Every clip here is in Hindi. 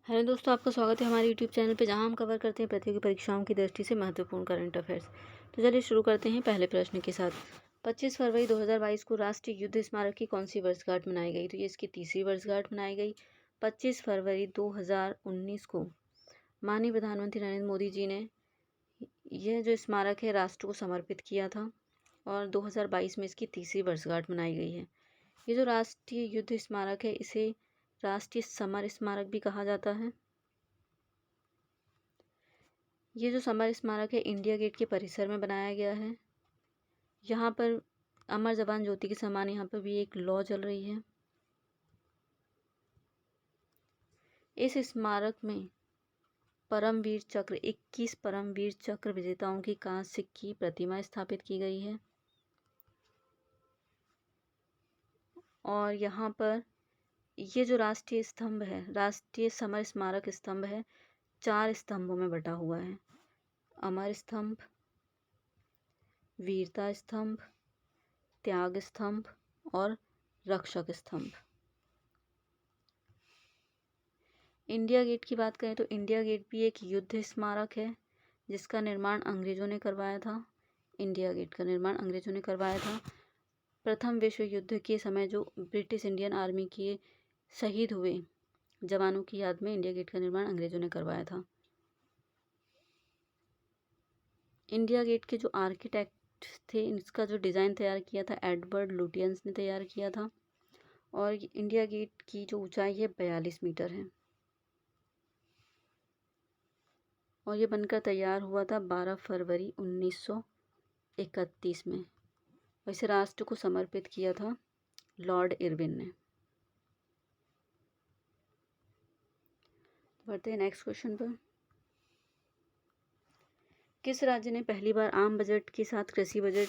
हेलो दोस्तों, आपका स्वागत है हमारे यूट्यूब चैनल पे, जहां हम कवर करते हैं प्रतियोगी परीक्षाओं की दृष्टि से महत्वपूर्ण करंट अफेयर्स। तो चलिए शुरू करते हैं पहले प्रश्न के साथ। 25 फरवरी 2022 को राष्ट्रीय युद्ध स्मारक की कौन सी वर्षगांठ मनाई गई? तो ये इसकी तीसरी वर्षगांठ मनाई गई। 25 फरवरी 2019 को माननीय प्रधानमंत्री नरेंद्र मोदी जी ने यह जो स्मारक है राष्ट्र को समर्पित किया था और 2022 में इसकी तीसरी वर्षगांठ मनाई गई है। ये जो राष्ट्रीय युद्ध स्मारक है इसे राष्ट्रीय समर स्मारक भी कहा जाता है। ये जो समर स्मारक है इंडिया गेट के परिसर में बनाया गया है। यहाँ पर अमर जवान ज्योति के समान यहाँ पर भी एक लौ जल रही है। इस स्मारक में परमवीर चक्र 21 परमवीर चक्र विजेताओं की कांस्य की प्रतिमा स्थापित की गई है। और यहाँ पर ये जो राष्ट्रीय स्तंभ है, राष्ट्रीय समर स्मारक स्तंभ है, 4 स्तंभों में बटा हुआ है। अमर स्तंभ, वीरता स्तंभ, त्याग स्तंभ और रक्षक स्तंभ। इंडिया गेट की बात करें तो इंडिया गेट भी एक युद्ध स्मारक है जिसका निर्माण अंग्रेजों ने करवाया था। इंडिया गेट का निर्माण अंग्रेजों ने करवाया था। प्रथम विश्व युद्ध के समय जो ब्रिटिश इंडियन आर्मी के शहीद हुए जवानों की याद में इंडिया गेट का निर्माण अंग्रेजों ने करवाया था। इंडिया गेट के जो आर्किटेक्ट थे, इसका जो डिज़ाइन तैयार किया था एडवर्ड लुटियंस ने तैयार किया था। और इंडिया गेट की जो ऊंचाई है 42 मीटर है और ये बनकर तैयार हुआ था 12 फरवरी 1931 में। इसे राष्ट्र को समर्पित किया था लॉर्ड इरविन ने। बढ़ते हैं नेक्स्ट क्वेश्चन पर। किस राज्य ने पहली बार आम बजट के साथ कृषि बजट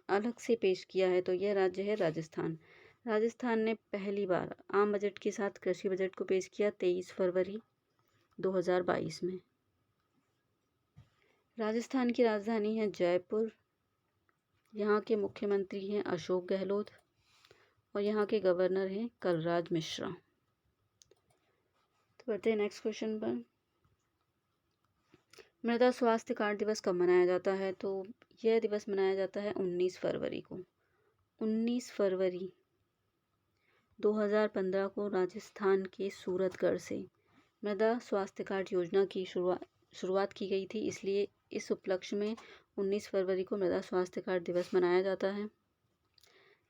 अलग से पेश किया है? तो यह राज्य है राजस्थान। राजस्थान ने पहली बार आम बजट के साथ कृषि बजट को पेश किया 23 फरवरी 2022 में। राजस्थान की राजधानी है जयपुर। यहाँ के मुख्यमंत्री हैं अशोक गहलोत और यहाँ के गवर्नर हैं कलराज मिश्रा। तो बढ़ते हैं नेक्स्ट क्वेश्चन पर। मृदा स्वास्थ्य कार्ड दिवस कब मनाया जाता है? तो यह दिवस मनाया जाता है 19 फरवरी को। 19 फरवरी 2015 को राजस्थान के सूरतगढ़ से मृदा स्वास्थ्य कार्ड योजना की शुरुआत की गई थी, इसलिए इस उपलक्ष्य में 19 फरवरी को मृदा स्वास्थ्य कार्ड दिवस मनाया जाता है।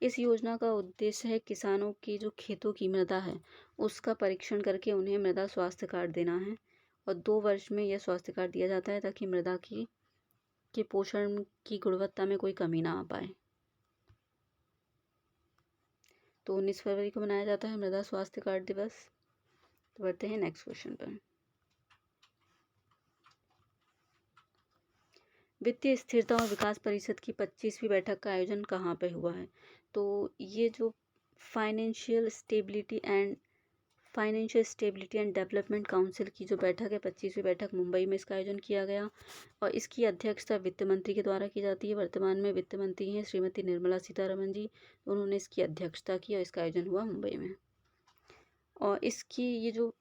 इस योजना का उद्देश्य है किसानों की जो खेतों की मृदा है उसका परीक्षण करके उन्हें मृदा स्वास्थ्य कार्ड देना है और 2 वर्ष में यह स्वास्थ्य कार्ड दिया जाता है ताकि मृदा के पोषण की गुणवत्ता में कोई कमी ना आ पाए। तो 19 फरवरी को मनाया जाता है मृदा स्वास्थ्य कार्ड दिवस। तो बढ़ते हैं नेक्स्ट क्वेश्चन पर। वित्तीय स्थिरता और विकास परिषद की 25वीं बैठक का आयोजन कहाँ पे हुआ है? तो ये जो financial stability and development council की जो बैठक है 25वीं बैठक, मुंबई में इसका आयोजन किया गया और इसकी अध्यक्षता वित्त मंत्री के द्वारा की जाती है। वर्तमान में वित्त मंत्री हैं श्रीमती निर्मला सीतारमण जी, उन्होंने इसकी अध्यक्षता की और इसका आयोजन हुआ मुंबई में। और इसकी ये जो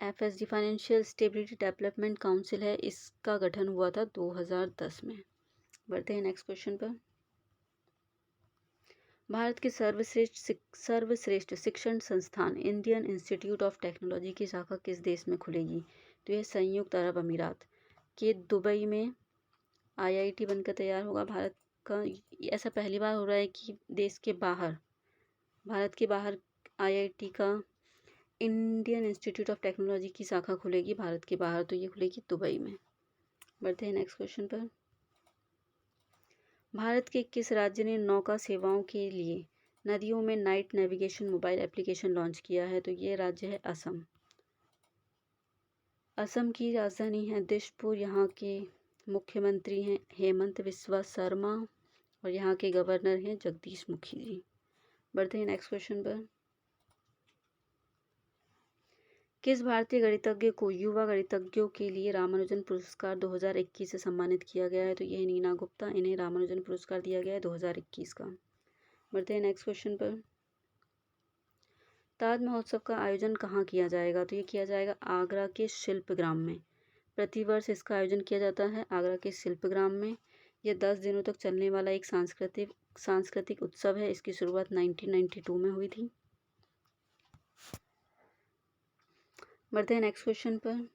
FSD financial stability development council है इसका गठन हुआ था 2010 में। बढ़ते हैं नेक्स्ट क्वेश्चन पर। भारत के सर्वश्रेष्ठ शिक्षण संस्थान इंडियन इंस्टीट्यूट ऑफ टेक्नोलॉजी की शाखा किस देश में खुलेगी? तो यह संयुक्त अरब अमीरात के दुबई में IIT बनकर तैयार होगा। भारत का ऐसा पहली बार हो रहा है कि भारत के बाहर IIT का इंडियन इंस्टीट्यूट ऑफ टेक्नोलॉजी की शाखा खुलेगी भारत के बाहर, तो ये खुलेगी दुबई में। बढ़ते हैं नेक्स्ट क्वेश्चन पर। भारत के किस राज्य ने नौका सेवाओं के लिए नदियों में night navigation mobile application launch किया है? तो ये राज्य है असम। असम की राजधानी है दिसपुर। यहाँ के मुख्यमंत्री हैं हेमंत बिस्वा शर्मा और यहाँ के गवर्नर हैं जगदीश मुखी जी। बढ़ते हैं नेक्स्ट क्वेश्चन पर। किस भारतीय गणितज्ञ को युवा गणितज्ञों के लिए रामानुजन पुरस्कार 2021 से सम्मानित किया गया है? तो यह नीना गुप्ता, इन्हें रामानुजन पुरस्कार दिया गया है 2021 का। बढ़ते हैं नेक्स्ट क्वेश्चन पर। ताज महोत्सव का आयोजन कहाँ किया जाएगा? तो ये किया जाएगा आगरा के शिल्पग्राम में। प्रतिवर्ष इसका आयोजन किया जाता है आगरा के शिल्पग्राम में। यह 10 दिनों तक चलने वाला एक सांस्कृतिक उत्सव है। इसकी शुरुआत 1992 में हुई थी। बढ़ते हैं नेक्स्ट क्वेश्चन पर।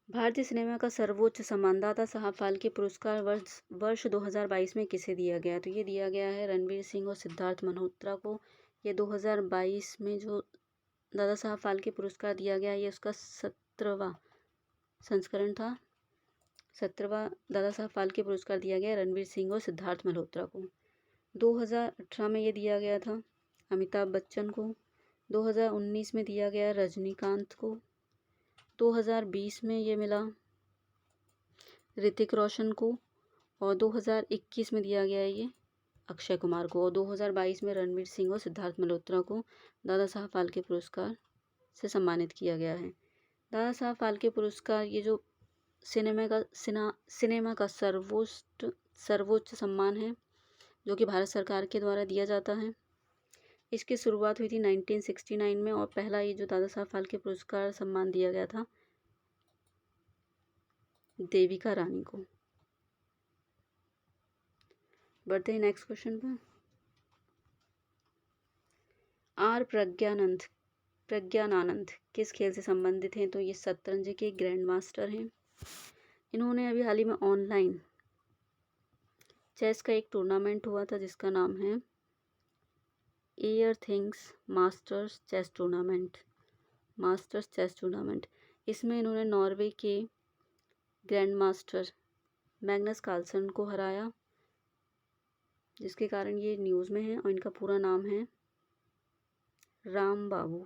भारतीय सिनेमा का सर्वोच्च सम्मान दादा साहब फाल्के पुरस्कार वर्ष 2022 में किसे दिया गया? तो ये दिया गया है रणवीर सिंह और सिद्धार्थ मल्होत्रा को। ये 2022 में जो दादा साहब फाल्के पुरस्कार दिया गया, ये उसका 17वां संस्करण था। 17वां दादा साहब फाल्के पुरस्कार दिया गया रणवीर सिंह और सिद्धार्थ मल्होत्रा को। 2018 में ये दिया गया था अमिताभ बच्चन को। 2019 में दिया गया रजनीकांत को। 2020 में ये मिला ऋतिक रोशन को और 2021 में दिया गया है ये अक्षय कुमार को। और 2022 में रणवीर सिंह और सिद्धार्थ मल्होत्रा को दादा साहब फाल्के पुरस्कार से सम्मानित किया गया है। दादा साहब फाल्के पुरस्कार ये जो सिनेमा का सर्वोच्च सम्मान है जो कि भारत सरकार के द्वारा दिया जाता है। इसकी शुरुआत हुई थी 1969 में और पहला ये जो दादा साहब फाल्के पुरस्कार सम्मान दिया गया था देविका रानी को। बढ़ते हैं नेक्स्ट क्वेश्चन पर। आर प्रज्ञानानंद किस खेल से संबंधित हैं? तो ये शतरंज के ग्रैंड मास्टर हैं। इन्होंने अभी हाल ही में ऑनलाइन चेस का एक टूर्नामेंट हुआ था जिसका नाम है Airthings Masters chess tournament. इसमें इन्होंने नॉर्वे के ग्रैंड मास्टर मैग्नस कार्लसन को हराया, जिसके कारण ये न्यूज़ में है। और इनका पूरा नाम है रामबाबू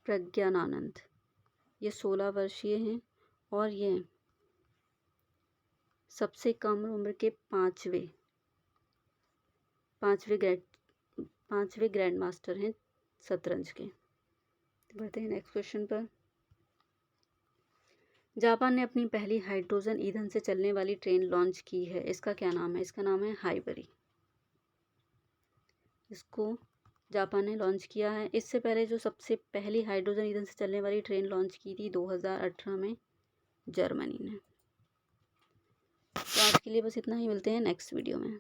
प्रज्ञानानंद। ये 16 वर्षीय हैं और ये सबसे कम उम्र के पांचवे ग्रैंड मास्टर हैं शतरंज के। बढ़ते हैं नेक्स्ट क्वेश्चन पर। जापान ने अपनी पहली हाइड्रोजन ईंधन से चलने वाली ट्रेन लॉन्च की है। इसका क्या नाम है? इसका नाम है हाइबरी। इसको जापान ने लॉन्च किया है। इससे पहले जो सबसे पहली हाइड्रोजन ईंधन से चलने वाली ट्रेन लॉन्च की थी 2018 में जर्मनी ने। तो आज के लिए बस इतना ही, मिलते हैं नेक्स्ट वीडियो में।